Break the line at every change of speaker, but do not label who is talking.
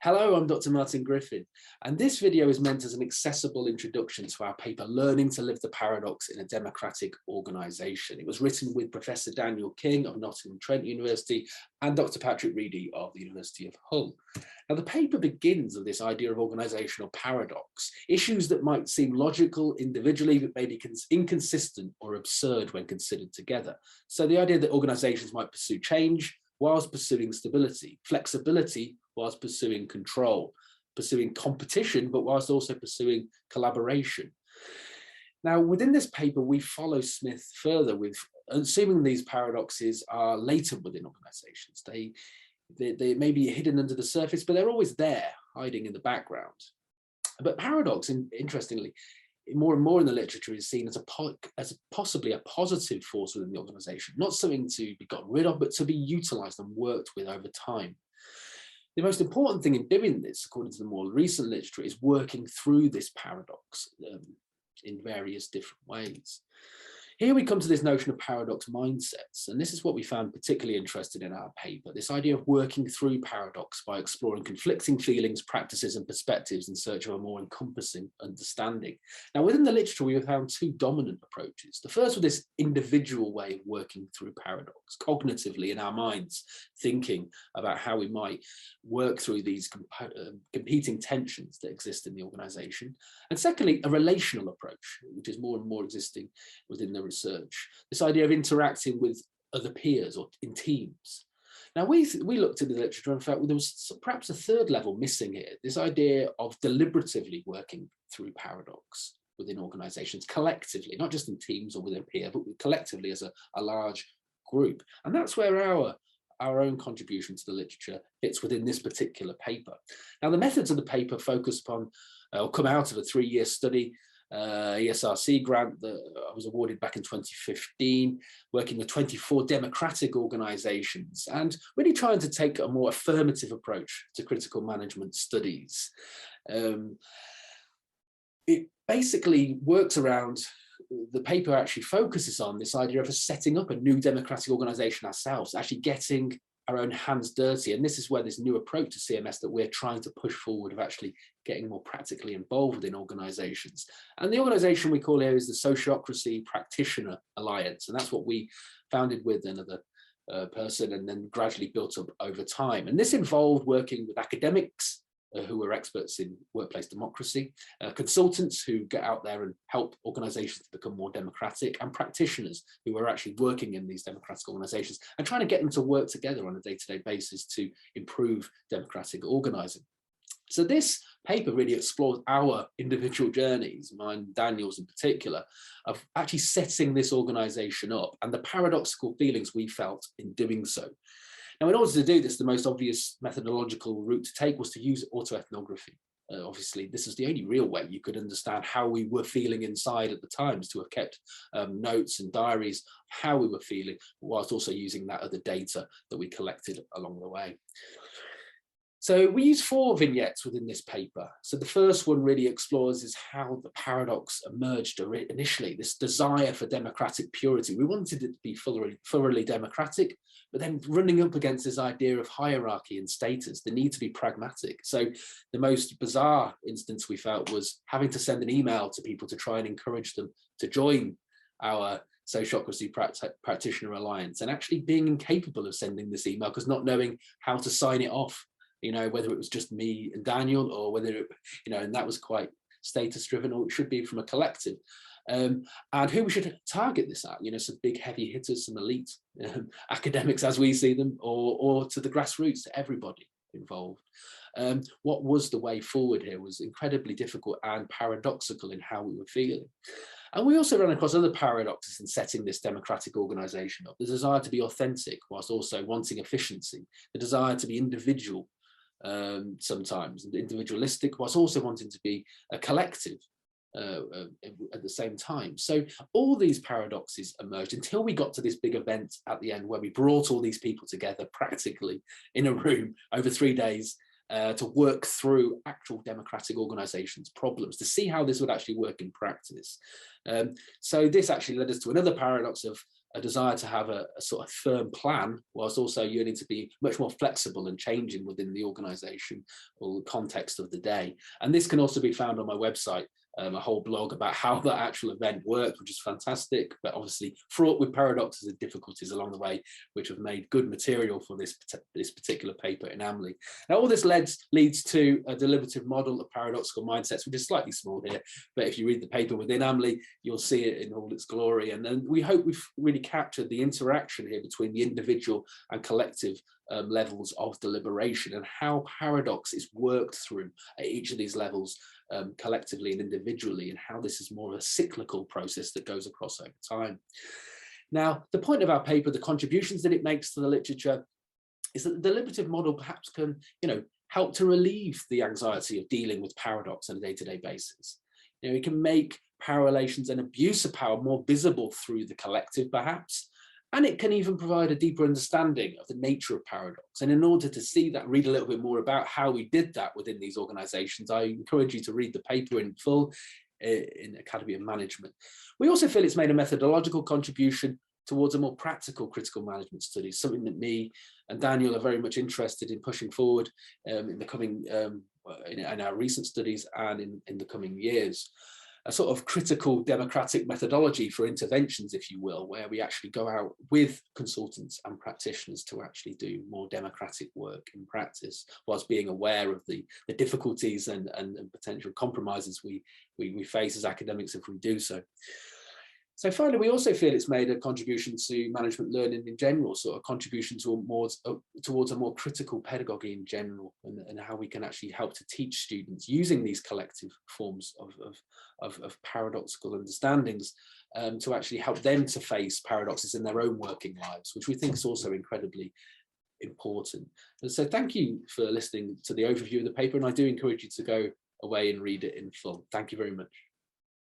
Hello, I'm Dr. Martin Griffin, and this video is meant as an accessible introduction to our paper, Learning to Live the Paradox in a Democratic Organisation. It was written with Professor Daniel King of Nottingham-Trent University and Dr. Patrick Reedy of the University of Hull. Now, the paper begins with this idea of organisational paradox, issues that might seem logical individually, but may be inconsistent or absurd when considered together. So the idea that organisations might pursue change whilst pursuing stability, flexibility whilst pursuing control, pursuing competition, but whilst also pursuing collaboration. Now, within this paper, we follow Smith further with assuming these paradoxes are latent within organisations. They may be hidden under the surface, but they're always there, hiding in the background. But paradox, interestingly, more and more in the literature is seen as possibly a positive force within the organisation, not something to be gotten rid of, but to be utilised and worked with over time. The most important thing in doing this, according to the more recent literature, is working through this paradox in various different ways. Here we come to this notion of paradox mindsets, and this is what we found particularly interesting in our paper, this idea of working through paradox by exploring conflicting feelings, practices and perspectives in search of a more encompassing understanding. Now, within the literature, we have found two dominant approaches. The first was this individual way of working through paradox, cognitively in our minds, thinking about how we might work through these competing tensions that exist in the organisation. And secondly, a relational approach, which is more and more existing within the research, this idea of interacting with other peers or in teams. Now, we looked at the literature and felt there was perhaps a third level missing here, this idea of deliberatively working through paradox within organisations, collectively, not just in teams or within peer, but collectively as a large group. And that's where our own contribution to the literature fits within this particular paper. Now, the methods of the paper focus upon, or come out of a 3-year study, ESRC grant that I was awarded back in 2015, working with 24 democratic organisations and really trying to take a more affirmative approach to critical management studies. It basically works around, the paper actually focuses on this idea of setting up a new democratic organisation ourselves, actually getting our own hands dirty. And this is where this new approach to CMS that we're trying to push forward of actually getting more practically involved in organisations. And the organisation we call here is the Sociocracy Practitioner Alliance. And that's what we founded with another person and then gradually built up over time. And this involved working with academics who are experts in workplace democracy, consultants who get out there and help organisations to become more democratic, and practitioners who are actually working in these democratic organisations and trying to get them to work together on a day-to-day basis to improve democratic organising. So this paper really explores our individual journeys, mine, Daniel's in particular, of actually setting this organisation up and the paradoxical feelings we felt in doing so. Now, in order to do this, the most obvious methodological route to take was to use autoethnography. Obviously, this is the only real way you could understand how we were feeling inside at the times, to have kept notes and diaries of how we were feeling, whilst also using that other data that we collected along the way. So we use 4 vignettes within this paper. So the first one really explores is how the paradox emerged initially, this desire for democratic purity. We wanted it to be thoroughly democratic, but then running up against this idea of hierarchy and status, the need to be pragmatic. So the most bizarre instance we felt was having to send an email to people to try and encourage them to join our Sociocracy Practitioner Alliance, and actually being incapable of sending this email because not knowing how to sign it off. You know, whether it was just me and Daniel, or whether it, you know, and that was quite status driven, or it should be from a collective. And who we should target this at, you know, some big heavy hitters, some elite academics as we see them, or to the grassroots, to everybody involved. What was the way forward here was incredibly difficult and paradoxical in how we were feeling. And we also ran across other paradoxes in setting this democratic organisation up. The desire to be authentic whilst also wanting efficiency, the desire to be individual, sometimes individualistic, whilst also wanting to be a collective at the same time. So all these paradoxes emerged until we got to this big event at the end, where we brought all these people together practically in a room over 3 days to work through actual democratic organisations' problems, to see how this would actually work in practice. So this actually led us to another paradox of a desire to have a sort of firm plan, whilst also yearning to be much more flexible and changing within the organisation or the context of the day. And this can also be found on my website, a whole blog about how that actual event worked, which is fantastic, but obviously fraught with paradoxes and difficulties along the way, which have made good material for this particular paper in AMLI. Now, all this leads to a deliberative model of paradoxical mindsets, which is slightly small here, but if you read the paper within AMLI, you'll see it in all its glory. And then we hope we've really captured the interaction here between the individual and collective levels of deliberation, and how paradox is worked through at each of these levels, collectively and individually, and how this is more of a cyclical process that goes across over time. Now, the point of our paper, the contributions that it makes to the literature, is that the deliberative model perhaps can, help to relieve the anxiety of dealing with paradox on a day-to-day basis. It can make power relations and abuse of power more visible through the collective, perhaps, and it can even provide a deeper understanding of the nature of paradox. And in order to see that, read a little bit more about how we did that within these organisations, I encourage you to read the paper in full in Academy of Management. We also feel it's made a methodological contribution towards a more practical critical management study, something that me and Daniel are very much interested in pushing forward in the coming, in our recent studies and in the coming years. A sort of critical democratic methodology for interventions, if you will, where we actually go out with consultants and practitioners to actually do more democratic work in practice, whilst being aware of the difficulties and potential compromises we face as academics if we do so. So finally, we also feel it's made a contribution to management learning in general, sort of contribution towards a more critical pedagogy in general, and how we can actually help to teach students using these collective forms of paradoxical understandings to actually help them to face paradoxes in their own working lives, which we think is also incredibly important. And so thank you for listening to the overview of the paper, and I do encourage you to go away and read it in full. Thank you very much.